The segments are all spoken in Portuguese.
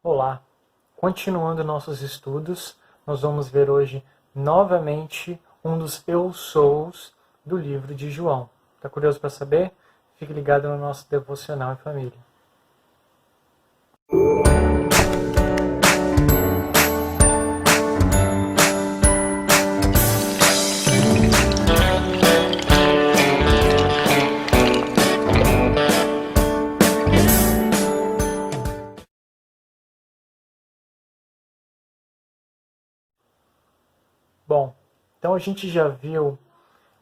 Olá! Continuando nossos estudos, nós vamos ver hoje novamente um dos Eu Sous do livro de João. Está curioso para saber? Fique ligado no nosso devocional em família. Bom, então a gente já viu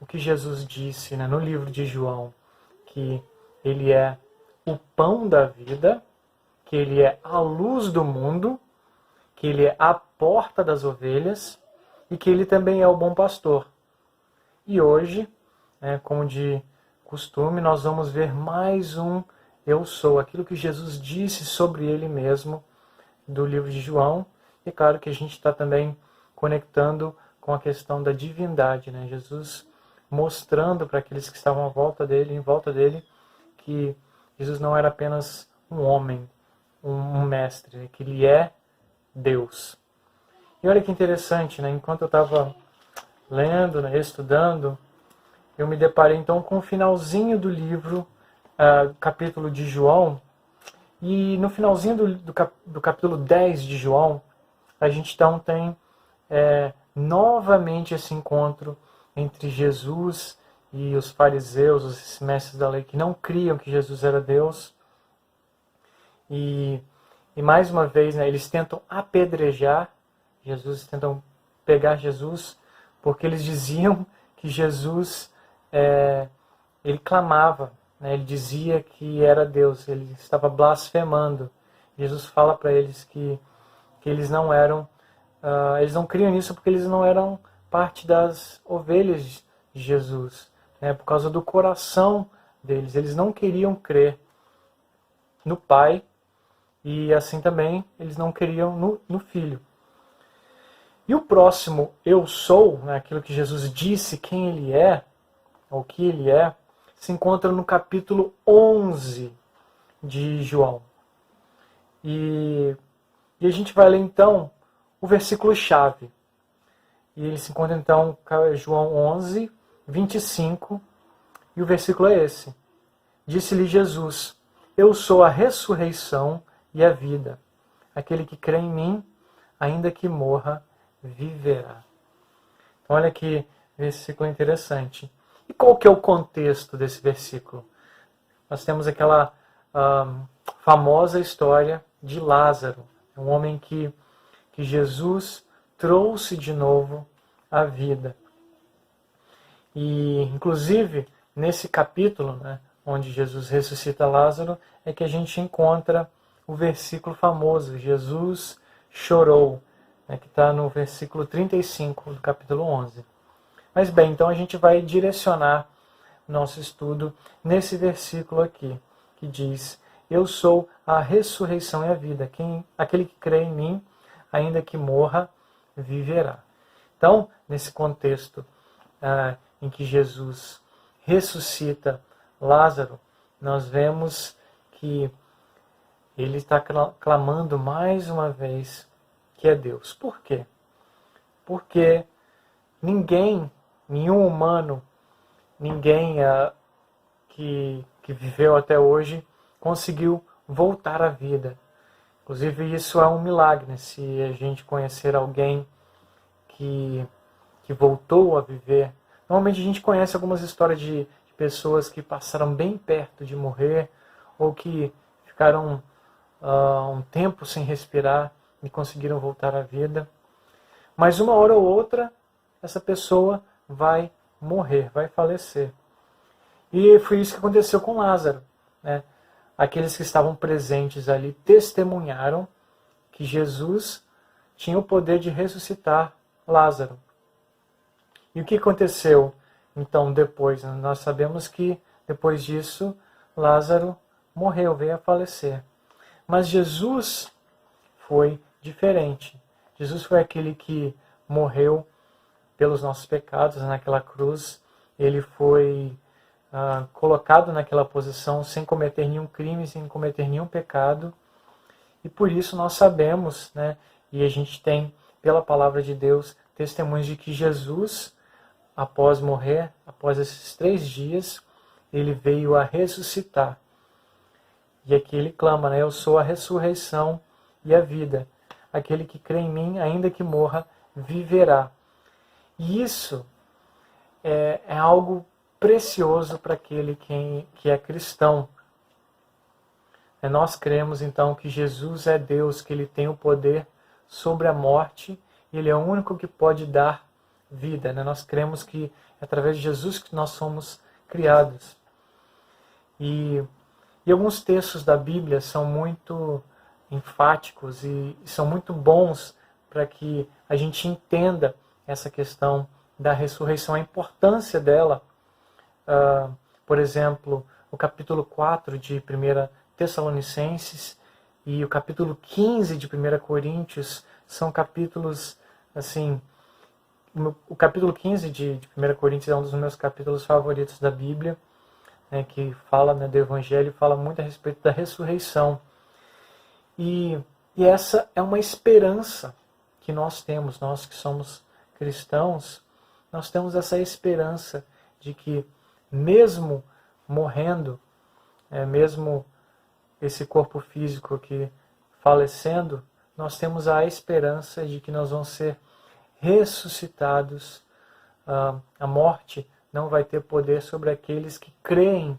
o que Jesus disse, no livro de João, que ele é o pão da vida, que ele é a luz do mundo, que ele é a porta das ovelhas e que ele também é o bom pastor. E hoje, como de costume, nós vamos ver mais um Eu Sou, aquilo que Jesus disse sobre ele mesmo do livro de João. E é claro que a gente está também conectando com a questão da divindade, Jesus mostrando para aqueles que estavam em volta dele, que Jesus não era apenas um homem, um mestre, que ele é Deus. E olha que interessante, enquanto eu estava lendo, estudando, eu me deparei então com o finalzinho do livro, capítulo de João, e no finalzinho do capítulo 10 de João, a gente então tem novamente esse encontro entre Jesus e os fariseus, os mestres da lei, que não criam que Jesus era Deus. E mais uma vez, eles tentam apedrejar Jesus, tentam pegar Jesus, porque eles diziam que Jesus, ele clamava, ele dizia que era Deus, ele estava blasfemando. Jesus fala para eles que eles não eram, eles não criam nisso porque eles não eram parte das ovelhas de Jesus, por causa do coração deles. Eles não queriam crer no Pai e assim também eles não queriam no Filho. E o próximo Eu Sou, aquilo que Jesus disse quem ele é, ou que ele é, se encontra no capítulo 11 de João. E a gente vai ler então o versículo-chave. E ele se encontra então em João 11, 25, e o versículo é esse. Disse-lhe Jesus: Eu sou a ressurreição e a vida. Aquele que crê em mim, ainda que morra, viverá. Então, olha que versículo interessante. E qual que é o contexto desse versículo? Nós temos aquela famosa história de Lázaro, um homem que Jesus trouxe de novo à vida. E, inclusive, nesse capítulo, onde Jesus ressuscita Lázaro, é que a gente encontra o versículo famoso, Jesus chorou, que está no versículo 35 do capítulo 11. Mas bem, então a gente vai direcionar nosso estudo nesse versículo aqui, que diz: Eu sou a ressurreição e a vida. Aquele que crê em mim, ainda que morra, viverá. Então, nesse contexto em que Jesus ressuscita Lázaro, nós vemos que ele está clamando mais uma vez que é Deus. Por quê? Porque nenhum humano, ninguém que viveu até hoje conseguiu voltar à vida. Inclusive, isso é um milagre, se a gente conhecer alguém que voltou a viver. Normalmente a gente conhece algumas histórias de pessoas que passaram bem perto de morrer ou que ficaram um tempo sem respirar e conseguiram voltar à vida. Mas uma hora ou outra, essa pessoa vai morrer, vai falecer. E foi isso que aconteceu com Lázaro. Aqueles que estavam presentes ali testemunharam que Jesus tinha o poder de ressuscitar Lázaro. E o que aconteceu então depois? Nós sabemos que depois disso Lázaro morreu, veio a falecer. Mas Jesus foi diferente. Jesus foi aquele que morreu pelos nossos pecados naquela cruz. Ele foi colocado naquela posição sem cometer nenhum crime, sem cometer nenhum pecado. E por isso nós sabemos, né, e a gente tem, pela palavra de Deus, testemunhos de que Jesus, após morrer, após esses 3 dias, ele veio a ressuscitar. E aqui ele clama, né, eu sou a ressurreição e a vida. Aquele que crê em mim, ainda que morra, viverá. E isso é algo precioso para aquele que é cristão. Nós cremos então que Jesus é Deus, que Ele tem o poder sobre a morte e Ele é o único que pode dar vida. Nós cremos que é através de Jesus que nós somos criados. E alguns textos da Bíblia são muito enfáticos e são muito bons para que a gente entenda essa questão da ressurreição, a importância dela. Por exemplo, o capítulo 4 de 1 Tessalonicenses e o capítulo 15 de 1 Coríntios são capítulos, assim, o capítulo 15 de 1 Coríntios é um dos meus capítulos favoritos da Bíblia, né, que fala, né, do Evangelho, fala muito a respeito da ressurreição. E essa é uma esperança que nós temos, nós que somos cristãos, nós temos essa esperança de que mesmo morrendo, mesmo esse corpo físico aqui falecendo, nós temos a esperança de que nós vamos ser ressuscitados. A morte não vai ter poder sobre aqueles que creem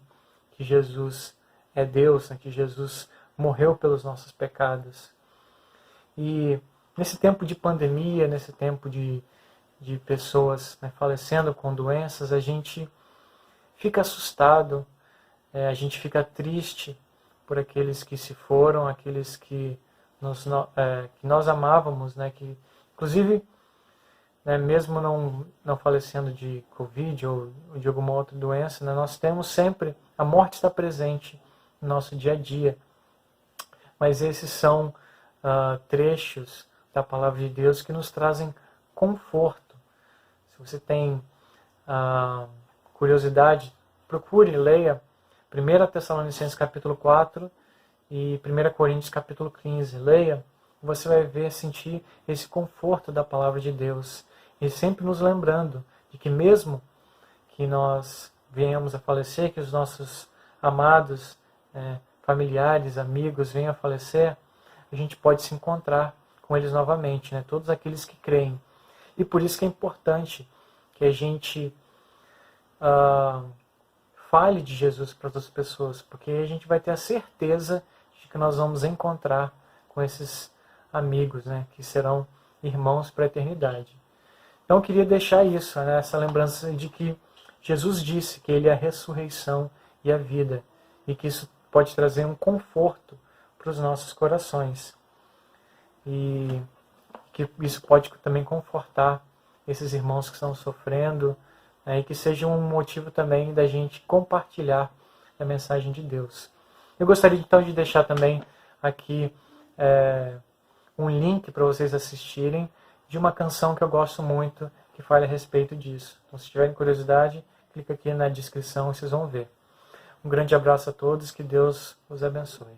que Jesus é Deus, né, que Jesus morreu pelos nossos pecados. E nesse tempo de pandemia, nesse tempo de pessoas, né, falecendo com doenças, a gente fica assustado, a gente fica triste por aqueles que se foram, aqueles que nós amávamos, né, que inclusive, né, mesmo não falecendo de Covid ou de alguma outra doença, né, nós temos sempre, a morte está presente no nosso dia a dia. Mas esses são trechos da palavra de Deus que nos trazem conforto. Se você tem curiosidade, procure, leia 1 Tessalonicenses capítulo 4 e 1 Coríntios capítulo 15. Leia, você vai ver, sentir esse conforto da palavra de Deus. E sempre nos lembrando de que mesmo que nós venhamos a falecer, que os nossos amados, familiares, amigos venham a falecer, a gente pode se encontrar com eles novamente, né? Todos aqueles que creem. E por isso que é importante que a gente fale de Jesus para outras pessoas, porque a gente vai ter a certeza de que nós vamos encontrar com esses amigos, né? Que serão irmãos para a eternidade. Então eu queria deixar isso, né? Essa lembrança de que Jesus disse que Ele é a ressurreição e a vida, e que isso pode trazer um conforto para os nossos corações. E que isso pode também confortar esses irmãos que estão sofrendo, né, e que seja um motivo também da gente compartilhar a mensagem de Deus. Eu gostaria então de deixar também aqui um link para vocês assistirem de uma canção que eu gosto muito, que fala a respeito disso. Então, se tiverem curiosidade, clica aqui na descrição e vocês vão ver. Um grande abraço a todos, que Deus os abençoe.